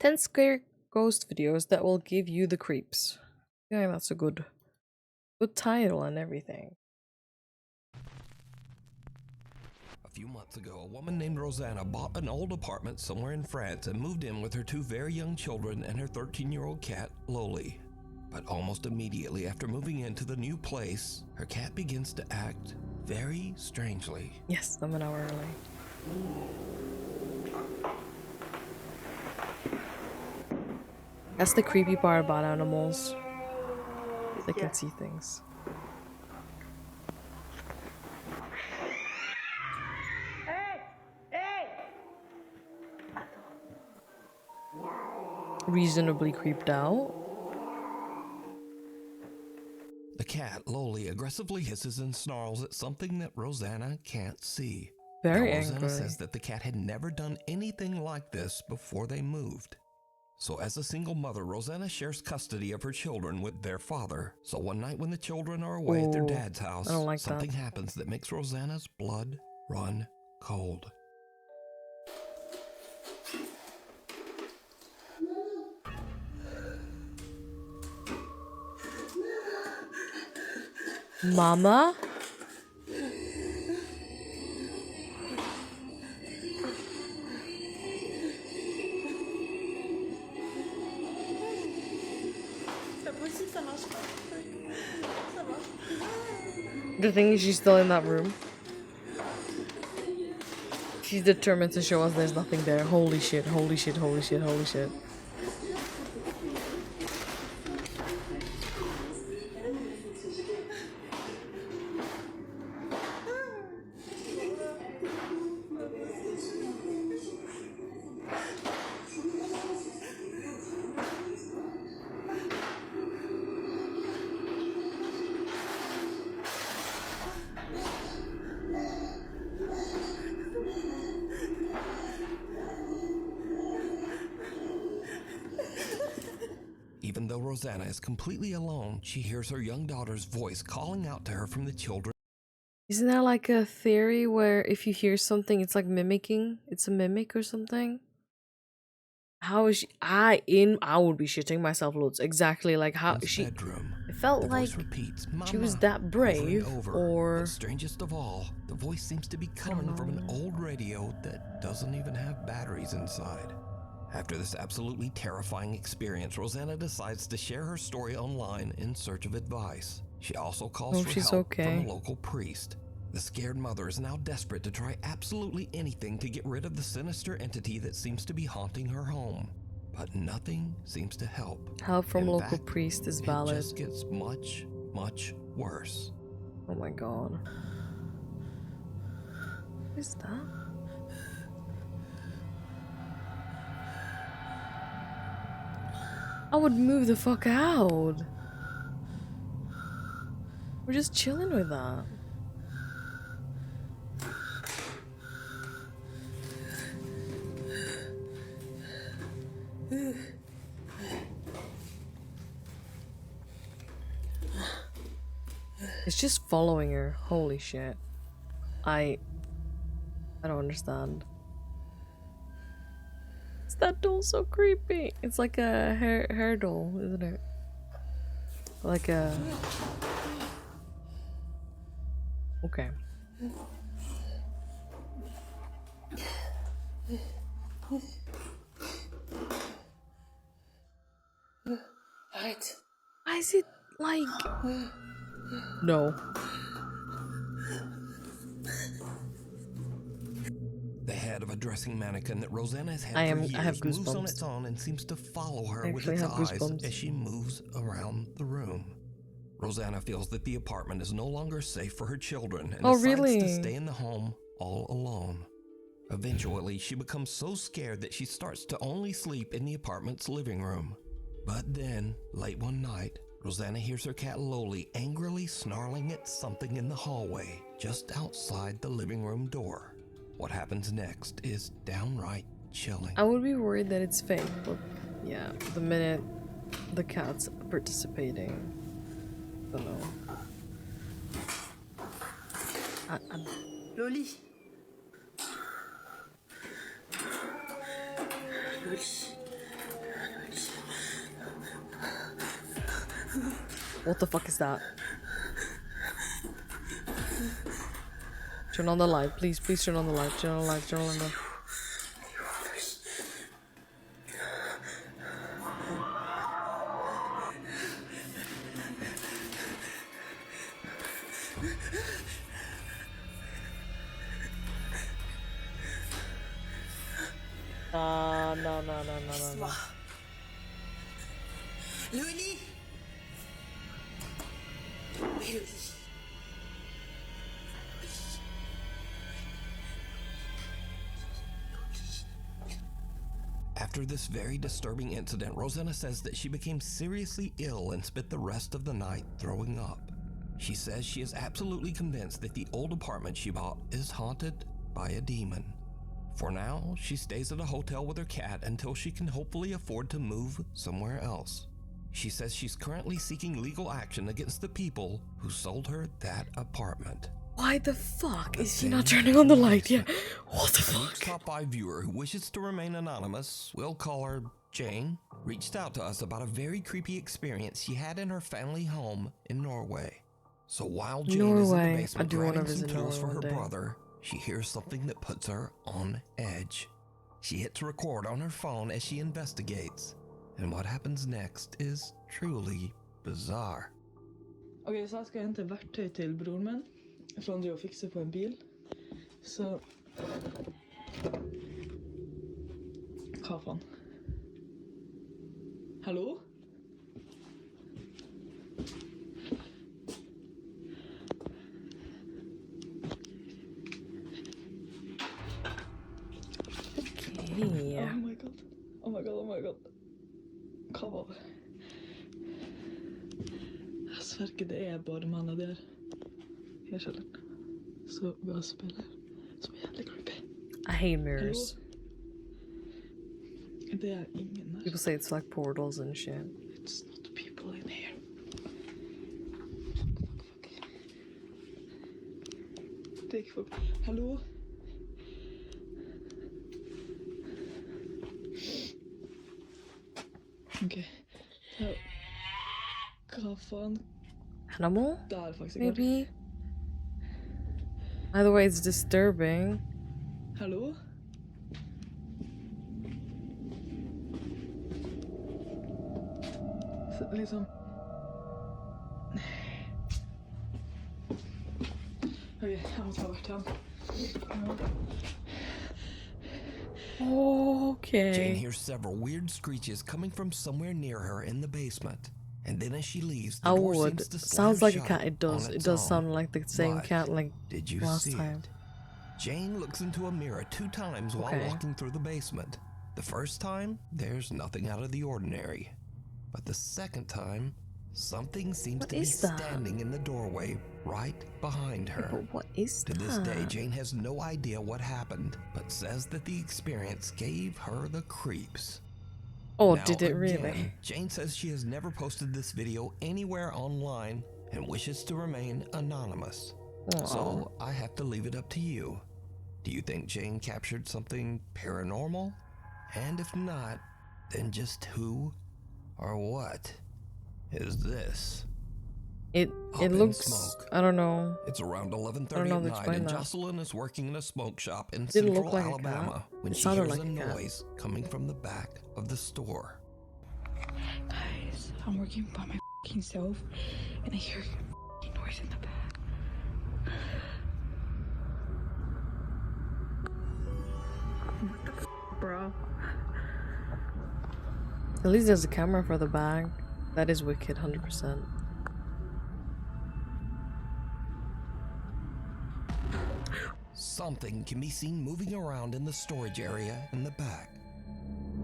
10 scare ghost videos that will give you the creeps. Yeah, that's a good title and everything. A few months ago, a woman named Rosanna bought an old apartment somewhere in France and moved in with her 2 very young children and her 13-year-old cat, Loli. But almost immediately after moving into the new place, her cat begins to act very strangely. Yes, I'm an hour early. That's the creepy part about animals. They can see things. Reasonably creeped out. The cat, Loli, aggressively hisses and snarls at something that Rosanna can't see. Very now, Rosanna angry. says that the cat had never done anything like this before they moved. So as a single mother, Rosanna shares custody of her children with their father. So one night when the children are away at their dad's house, something happens that makes Rosanna's blood run cold. Mama? The thing is, she's still in that room. She's determined to show us there's nothing there. Holy shit, holy shit, holy shit, holy shit. Even though Rosanna is completely alone, she hears her young daughter's voice calling out to her from the children. Isn't there like a theory where if you hear something, it's like mimicking? It's a mimic or something? How is she? I would be shitting myself loads. Exactly like how she. Bedroom. It felt The like voice repeats, she was "Mama," that brave, over. or But strangest of all, the voice seems to be coming from an old radio that doesn't even have batteries inside. After this absolutely terrifying experience, Rosanna decides to share her story online in search of advice. She also calls for help from a local priest. The scared mother is now desperate to try absolutely anything to get rid of the sinister entity that seems to be haunting her home. But nothing seems to help. Help from local priest is valid. It just gets much, much worse. Oh my god. What is that? I would move the fuck out. We're just chilling with that. It's just following her. Holy shit. I don't understand. Is that doll so creepy? It's like a hair doll, isn't it? Like a... Okay. Right. Why is it like... No. The head of a dressing mannequin that Rosanna has had for years moves on its own and seems to follow her with its eyes as she moves around the room. Rosanna feels that the apartment is no longer safe for her children and decides to stay in the home all alone. Eventually, she becomes so scared that she starts to only sleep in the apartment's living room. But then, late one night, Rosanna hears her cat Loli angrily snarling at something in the hallway just outside the living room door. What happens next is downright chilling. I would be worried that it's fake, but yeah, the minute the cat's participating, I don't know. Loli. Loli. What the fuck is that? Turn on the light, please. Please turn on the light. Turn on the light. Turn on the light. No. Louis! After this very disturbing incident, Rosanna says that she became seriously ill and spent the rest of the night throwing up. She says she is absolutely convinced that the old apartment she bought is haunted by a demon. For now, she stays at a hotel with her cat until she can hopefully afford to move somewhere else. She says she's currently seeking legal action against the people who sold her that apartment. Why the fuck is he not turning on the light yet? What the fuck? Nuke's top 5 viewer, who wishes to remain anonymous, we'll call her Jane, reached out to us about a very creepy experience she had in her family home in Norway. So while Jane is in the basement grabbing some tools for her brother, she hears something that puts her on edge. She hits record on her phone as she investigates, and what happens next is truly bizarre. Okay, så jeg skal hente verktøy til broren min, for han driver og fikser på en bil. Så hva faen? Hallo? Okay. Oh my god. Oh my god, oh my god. Hva var det? Jeg sverger, det er bare mannen der. I kjelleren. Så gasspiller. Som er jævlig creepy. I hate mirrors. Hallo? Det er ingen der. People say it's like portals and shit. It's not people in here. Fuck. Det er ikke folk. Hallo? Ok. Hva faen? Animal? Det er faktisk ikke. Maybe? Either way, it's disturbing. Hallo? Så, liksom... Ok, jeg må ta verktøyen. Okay. Jane hears several weird screeches coming from somewhere near her in the basement. And then as she leaves, the door seems to slam Sounds like a shut cat. It does. on It its does own. sound like the same But cat like did you last see time. it? Jane looks into a mirror 2 times while walking through the basement. The first time, there's nothing out of the ordinary. But the second time, something seems to be standing in the doorway right behind her. But what is that? To this day, Jane has no idea what happened, but says that the experience gave her the creeps. Oh, Now, did it again, really? Jane says she has never posted this video anywhere online and wishes to remain anonymous. Aww. So I have to leave it up to you. Do you think Jane captured something paranormal? And if not, then just who or what is this? It looks smoke. I don't know. It's around 11:30 at night, and Jocelyn is working in a smoke shop in central Alabama when she hears a noise coming from the back of the store. Guys, I'm working by my f***ing self, and I hear a noise in the back. What the f***, bro? At least there's a camera for the bag. That is wicked, 100%. Something can be seen moving around in the storage area in the back.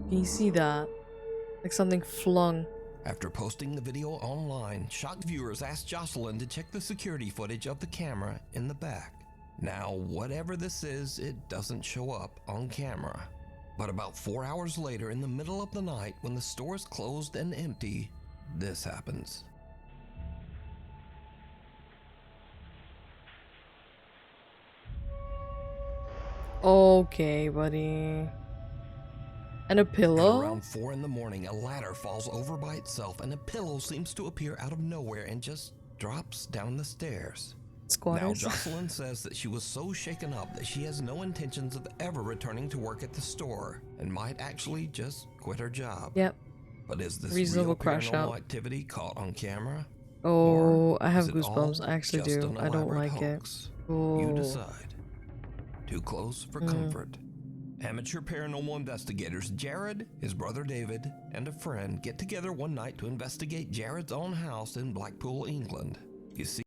Can you see that? Like something flung. After posting the video online, shocked viewers asked Jocelyn to check the security footage of the camera in the back. Now, whatever this is, it doesn't show up on camera. But about 4 hours later, in the middle of the night, when the store is closed and empty, this happens. Okay, buddy. And a pillow? Around 4 in the morning, a ladder falls over by itself and a pillow seems to appear out of nowhere and just drops down the stairs. Squatters. Now, Jocelyn says that she was so shaken up that she has no intentions of ever returning to work at the store and might actually just quit her job. Yep. But is this Reasonable real crash paranormal out. activity caught on camera? Oh, Or I have is it all goosebumps. I actually just do. an I don't elaborate like hoax? it. Oh. You decide. Too close for comfort. Amateur paranormal investigators Jared, his brother David, and a friend get together one night to investigate Jared's own house in Blackpool, England. You see,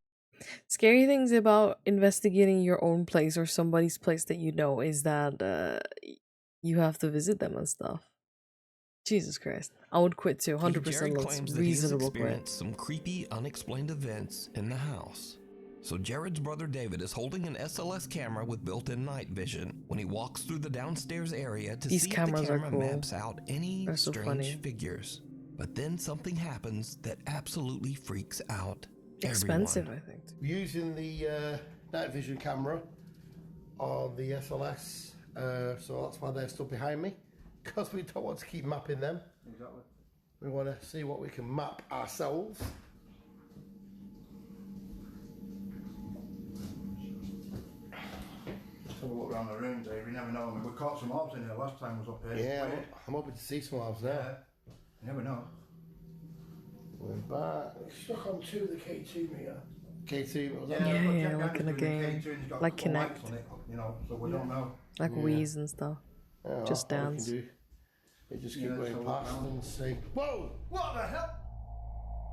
Scary things about investigating your own place or somebody's place that you know is that you have to visit them and stuff. Jesus Christ. I would quit too. 100% Jared looks claims that he has reasonable quit. experienced some creepy, unexplained events in the house. So Jared's brother David is holding an SLS camera with built-in night vision when he walks through the downstairs area to These see if the cameras are camera cool. maps out any They're so strange funny. figures. But then something happens that absolutely freaks out Expensive, everyone. I think. We're using the night vision camera on the SLS, so that's why they're stood behind me, because we don't want to keep mapping them. Exactly. We want to see what we can map ourselves. Just have a look around the room, Dave. You never know. I mean, we caught some orbs in here last time I was up here. Yeah, I'm hoping to see some of now. Yeah. You never know. We're back. Stuck on 2 of the K2 meter. K2, was that? Yeah, but yeah, check like out in a the game. K2 and it's got Like a couple lights Kinect. on it, you know, so we don't know. Like Wheeze and stuff. Yeah, Just that's all we dance. can do. We just keep Yeah, going so past around. and see. Whoa! What the hell?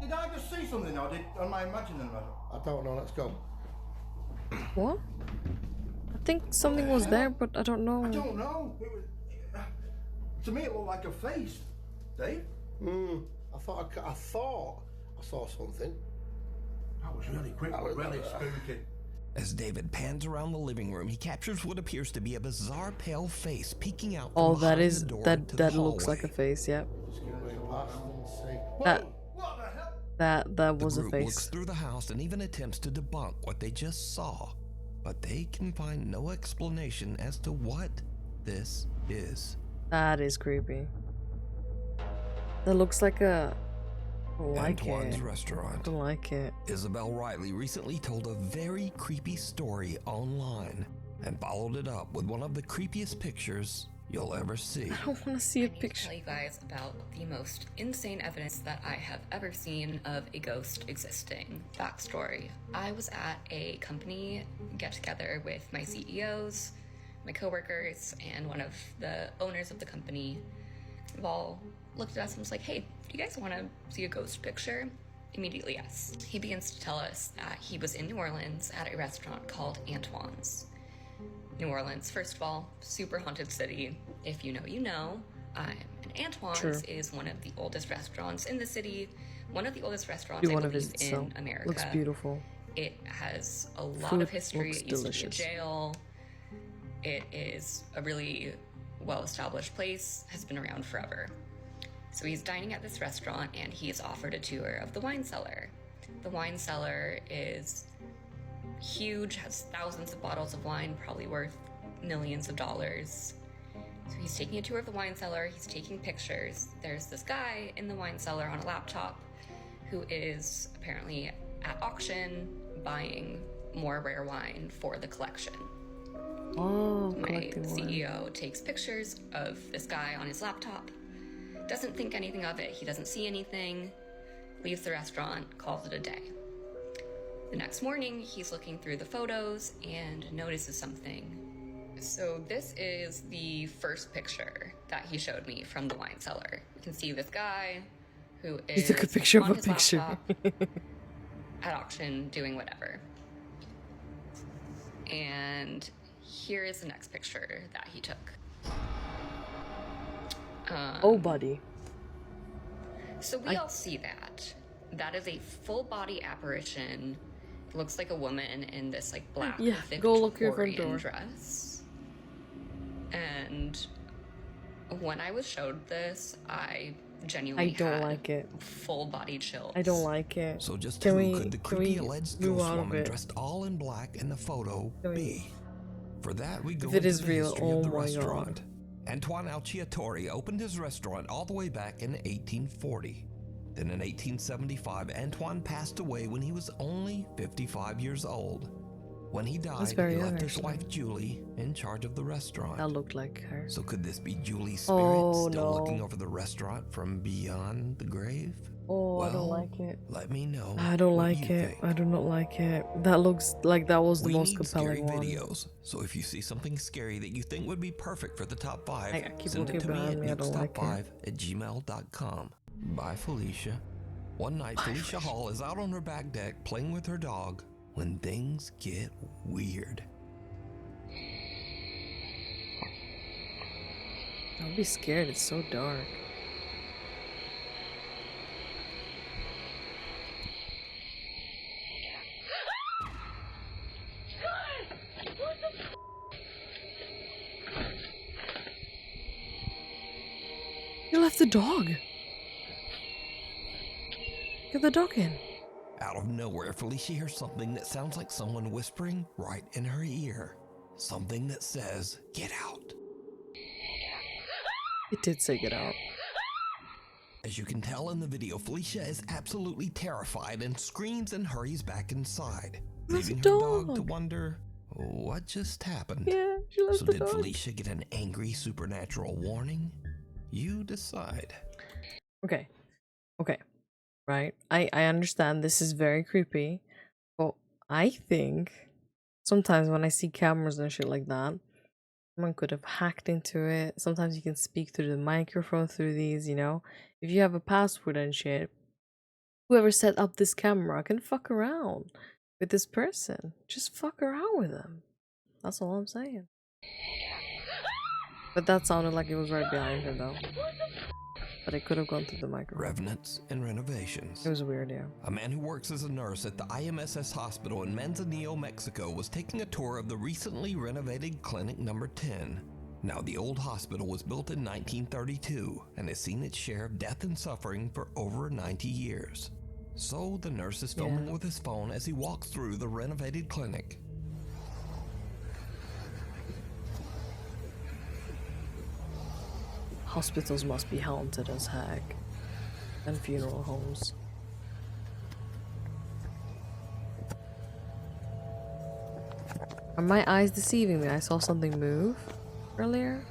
Did I just see something or am I imagining that? I don't know, let's go. What? I think something was there, but I don't know. I don't know. It was, to me, it looked like a face. Dave? I thought I saw something. That was really quick, That was- really spooky. As David pans around the living room, he captures what appears to be a bizarre pale face peeking out Oh, from that behind is the door that to the looks like a hallway. face. Yep. Just keep going past and see. That What the hell? that The was a group looks face. through the house and even attempts to debunk what they just saw, but they can find no explanation as to what this is. That is creepy. That looks like a. I don't like Antoine's it. I restaurant. don't like it. Isabel Riley recently told a very creepy story online and followed it up with one of the creepiest pictures you'll ever see. I don't want to see a I need to picture. tell you guys about the most insane evidence that I have ever seen of a ghost existing. Backstory. I was at a company get-together with my CEOs, my coworkers, and one of the owners of the company. We've all looked at us and was like, hey, do you guys want to see a ghost picture? Immediately, yes. He begins to tell us that he was in New Orleans at a restaurant called Antoine's. New Orleans, first of all, super haunted city. If you know, you know. And Antoine's True. is one of the oldest restaurants in the city. One of the oldest restaurants, Do I want to believe, visit? So in America. looks beautiful. It has a lot Food of history. looks It used delicious. to be a jail. It is a really well-established place, has been around forever. So he's dining at this restaurant and he is offered a tour of the wine cellar. The wine cellar is huge, has thousands of bottles of wine, probably worth millions of dollars. So he's taking a tour of the wine cellar, he's taking pictures. There's this guy in the wine cellar on a laptop who is apparently at auction buying more rare wine for the collection. Oh, My collecting wine. CEO takes pictures of this guy on his laptop, doesn't think anything of it, he doesn't see anything, leaves the restaurant, calls it a day. The next morning, he's looking through the photos and notices something. So this is the first picture that he showed me from the wine cellar. You can see this guy who is He took a picture of on a his picture. laptop at auction doing whatever. And here is the next picture that he took. Oh, buddy. So we all see that. That is a full body apparition. It looks like a woman in this like black Yeah, Victorian go look your front door. dress. And when I was showed this, I genuinely I don't had like it. full body chills. I don't like it. So just Can who we- could the can creepy we alleged move ghost out of woman it? dressed all in black in the photo Can we- be? For that, we go If it into is the real, history oh of the my God. restaurant. Antoine Alciatore opened his restaurant all the way back in 1840. Then in 1875, Antoine passed away when he was only 55 years old. When he died, he left his wife Julie in charge of the restaurant. That looked like her. So could this be Julie's spirit still looking over the restaurant from beyond the grave? Oh, well, I don't like it. Let me know. I don't like it. I do not like it. That looks like that was the most compelling one. Videos. So if you see something scary that you think would be perfect for the top 5, I keep send it to me at nukestop5@gmail.com. Bye, Felicia. One night, Felicia Hall is out on her back deck playing with her dog when things get weird. I'll be scared. It's so dark. You left the dog. Get the dog in. Out of nowhere, Felicia hears something that sounds like someone whispering right in her ear. Something that says, "Get out." It did say get out. As you can tell in the video, Felicia is absolutely terrified and screams and hurries back inside, leaving her dog to wonder what just happened. Yeah, she left so the did dog. Felicia get an angry supernatural warning? You decide. Okay. Right. I understand this is very creepy, but I think sometimes when I see cameras and shit like that, someone could have hacked into it. Sometimes you can speak through the microphone through these, you know? If you have a password and shit, whoever set up this camera can fuck around with this person. Just fuck around with them. That's all I'm saying. But that sounded like it was right behind her though. But it could have gone through the microphone. Revenants and renovations. It was weird, yeah. A man who works as a nurse at the IMSS hospital in Manzanillo, Mexico was taking a tour of the recently renovated Clinic Number 10. Now, the old hospital was built in 1932 and has seen its share of death and suffering for over 90 years. So the nurse is filming with his phone as he walks through the renovated clinic. Hospitals must be haunted as heck. And funeral homes. Are my eyes deceiving me? I saw something move earlier.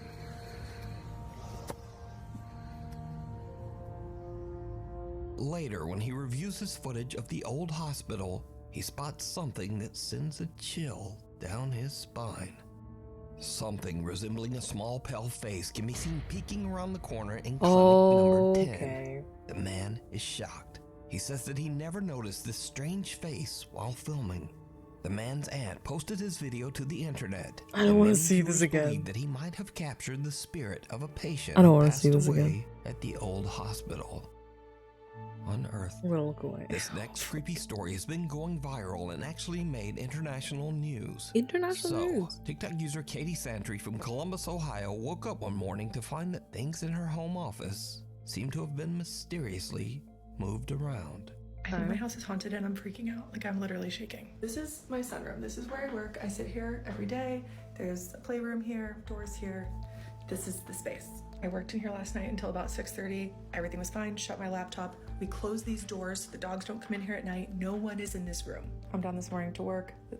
Later, when he reviews his footage of the old hospital, he spots something that sends a chill down his spine. Something resembling a small pale face can be seen peeking around the corner in Clinic Number 10. The man is shocked. He says that he never noticed this strange face while filming. The man's aunt posted his video to the internet. I don't want to see this again. That he might have captured the spirit of a patient I don't who want to see passed this away again. at the old hospital. Unearthed. I'm gonna look away. This next creepy story has been going viral and actually made international news. International news? TikTok user Katie Santry from Columbus, Ohio woke up one morning to find that things in her home office seem to have been mysteriously moved around. I think my house is haunted and I'm freaking out. Like, I'm literally shaking. This is my sunroom. This is where I work. I sit here every day. There's a playroom here, doors here. This is the space. I worked in here last night until about 6:30. Everything was fine. Shut my laptop. We close these doors so the dogs don't come in here at night. No one is in this room. I'm down this morning to work. The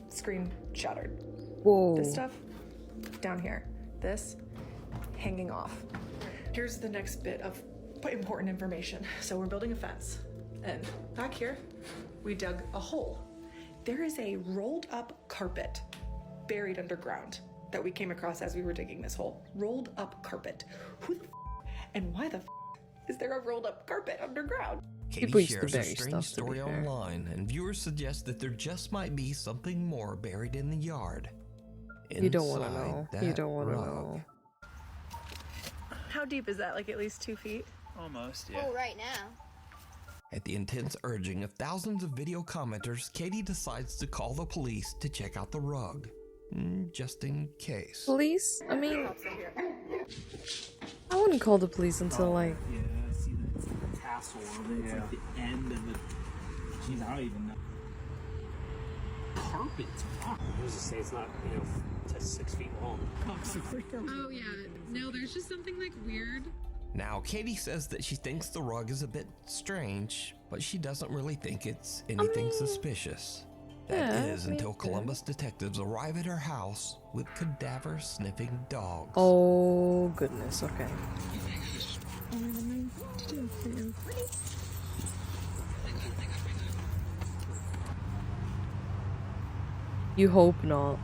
screen shattered. Whoa. This stuff down here. This hanging off. Here's the next bit of important information. So we're building a fence. And back here, we dug a hole. There is a rolled up carpet buried underground that we came across as we were digging this hole. Rolled up carpet. Who the and why the is there a rolled up carpet underground? Katie shares a strange story online, and viewers suggest that there just might be something more buried in the yard. You don't want to know. You don't want to know. How deep is that? Like at least 2 feet? Almost, yeah. Oh, right now. At the intense urging of thousands of video commenters, Katie decides to call the police to check out the rug. Just in case. Police? I mean, I wouldn't call the police until like... Yeah, see it's like the tassel of it. It's like the end of it. Jeez, I don't even know. Carpets. Wow. I was just say it's not, 6 feet long. Oh, yeah. No, there's just something like weird. Now, Katie says that she thinks the rug is a bit strange, but she doesn't really think it's anything suspicious. That is until Columbus detectives arrive at her house with cadaver-sniffing dogs. Oh, goodness, okay. You hope not.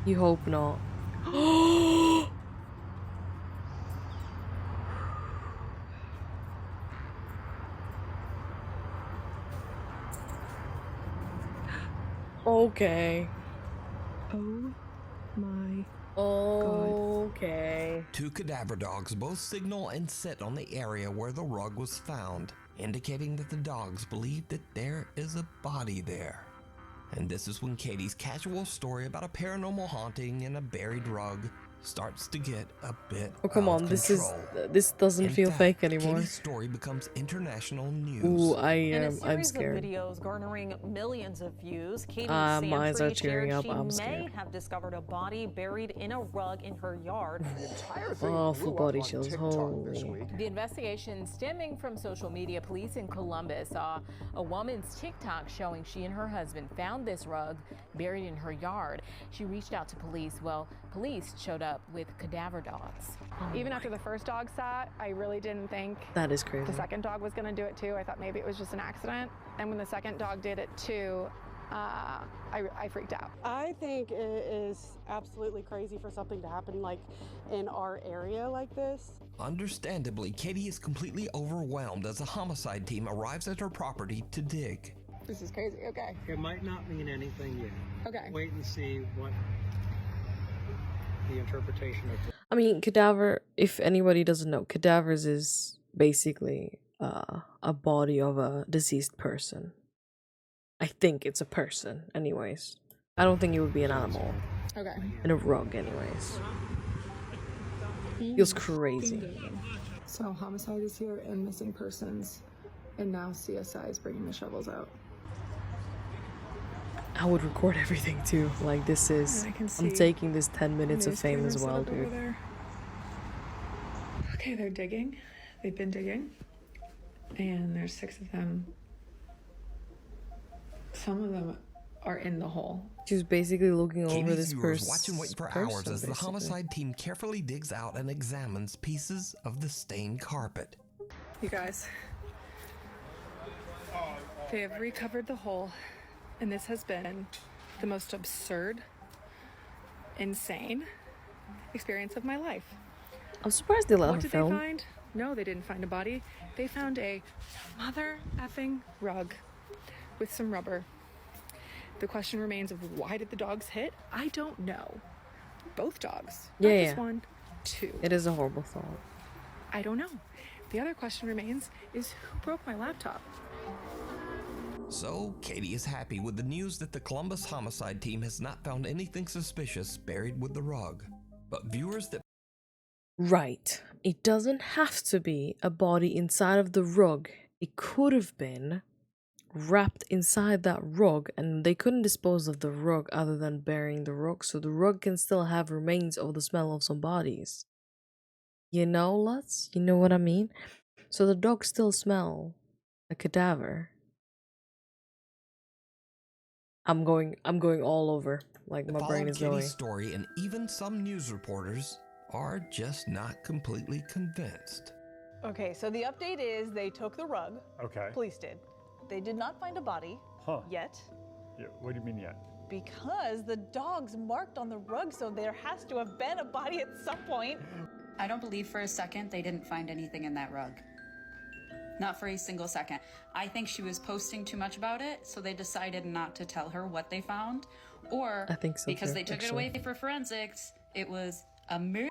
You hope not. Okay. Oh my Okay. Two cadaver dogs both signal and sit on the area where the rug was found, indicating that the dogs believe that there is a body there. And this is when Katie's casual story about a paranormal haunting and a buried rug starts to get a bit come out on, of this control. doesn't feel fake anymore. Katie's story becomes international news. Ooh, I'm In scared. a series of videos garnering millions of views, Katie My eyes are Santry tearing shared up. I'm she may scared. have discovered a body buried in a rug in her yard. Oh, full body chills. Holy. The investigation stemming from social media. Police in Columbus saw a woman's TikTok showing she and her husband found this rug buried in her yard. She reached out to police. Well, police showed up with cadaver dogs. Even after the first dog sat, I really didn't think That is crazy. the second dog was going to do it too. I thought maybe it was just an accident. And when the second dog did it too, I freaked out. I think it is absolutely crazy for something to happen like in our area like this. Understandably, Katie is completely overwhelmed as a homicide team arrives at her property to dig. This is crazy. Okay. It might not mean anything yet. Okay. Wait and see what the interpretation of the I mean, cadaver, if anybody doesn't know, cadavers is basically a body of a deceased person. I think it's a person, anyways. I don't think it would be an animal. Okay. In a rug, anyways. Feels crazy. So homicide is here and missing persons, and now CSI is bringing the shovels out. I would record everything too. Like, this is... I'm taking this 10 minutes of fame as well, dude. Okay, they're digging. They've been digging. And there's 6 of them. Some of them are in the hole. She was basically looking over Katie's this viewers watch and wait for hours as the basically. homicide team carefully digs out and examines pieces of the stained carpet. You guys, they have recovered the hole, and this has been the most absurd, insane experience of my life. I'm surprised they let What her did film. they find? No, they didn't find a body. They found a mother effing rug with some rubber. The question remains of why did the dogs hit? I don't know. Both dogs. Not Yeah, just yeah. one, 2. It is a horrible thought. I don't know. The other question remains is who broke my laptop? So, Katie is happy with the news that the Columbus homicide team has not found anything suspicious buried with the rug. But viewers that Right. It doesn't have to be a body inside of the rug. It could have been wrapped inside that rug, and they couldn't dispose of the rug other than burying the rug, so the rug can still have remains of the smell of some bodies. You know, Lutz? You know what I mean? So the dogs still smell a cadaver. I'm going all over. Like, my brain followed is Katie's going. story, and even some news reporters are just not completely convinced. Okay, so the update is they took the rug. Okay. Police did. They did not find a body yet. Yeah, what do you mean yet? Because the dogs marked on the rug, so there has to have been a body at some point. I don't believe for a second they didn't find anything in that rug. Not for a single second. I think she was posting too much about it, so they decided not to tell her what they found. Or I think so because too, they took actually. it away for forensics, it was a murder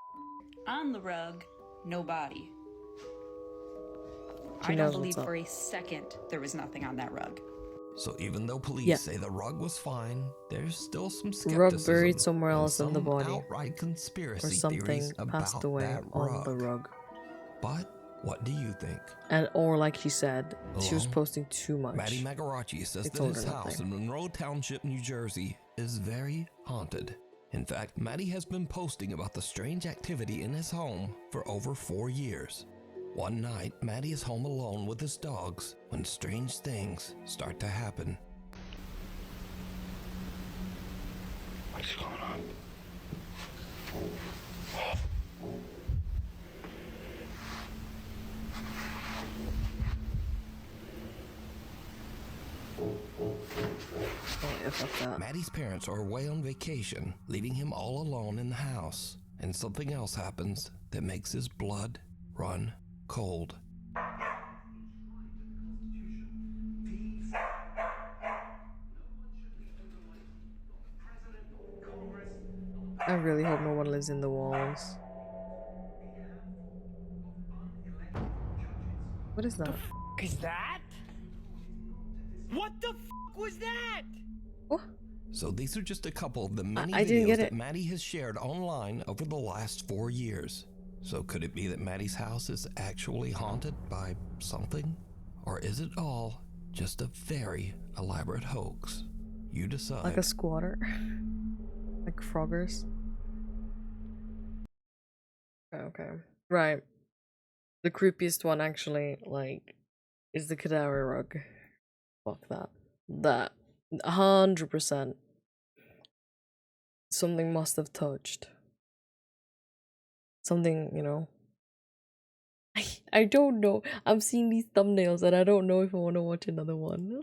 on the rug, no body. She I knows don't believe what's up. for a second there was nothing on that rug. So even though police Yeah. say the rug was fine, there's still some skepticism. Rug buried somewhere and else in the some body. outright conspiracy Or something theories passed about away that on rug. the rug. But what do you think? And or like she said, she was Hello? posting too much. Maddie Magaracci says They that told his her house nothing. in Monroe Township, New Jersey is very haunted. In fact, Maddie has been posting about the strange activity in his home for over 4 years. One night, Maddie is home alone with his dogs when strange things start to happen. What's going on? Maddie's parents are away on vacation, leaving him all alone in the house. And something else happens that makes his blood run cold. I really hope no one lives in the walls. What is that? The f is that? What the f was that? What? So these are just a couple of the many I didn't videos get that it. Maddie has shared online over the last 4 years. So could it be that Maddie's house is actually haunted by something? Or is it all just a very elaborate hoax? You decide. Like a squatter? Like froggers? Okay. Right. The creepiest one actually, like, is the cadaver rug. Fuck that. That. 100%. Something must have touched. Something, you know. I don't know. I'm seeing these thumbnails and I don't know if I want to watch another one.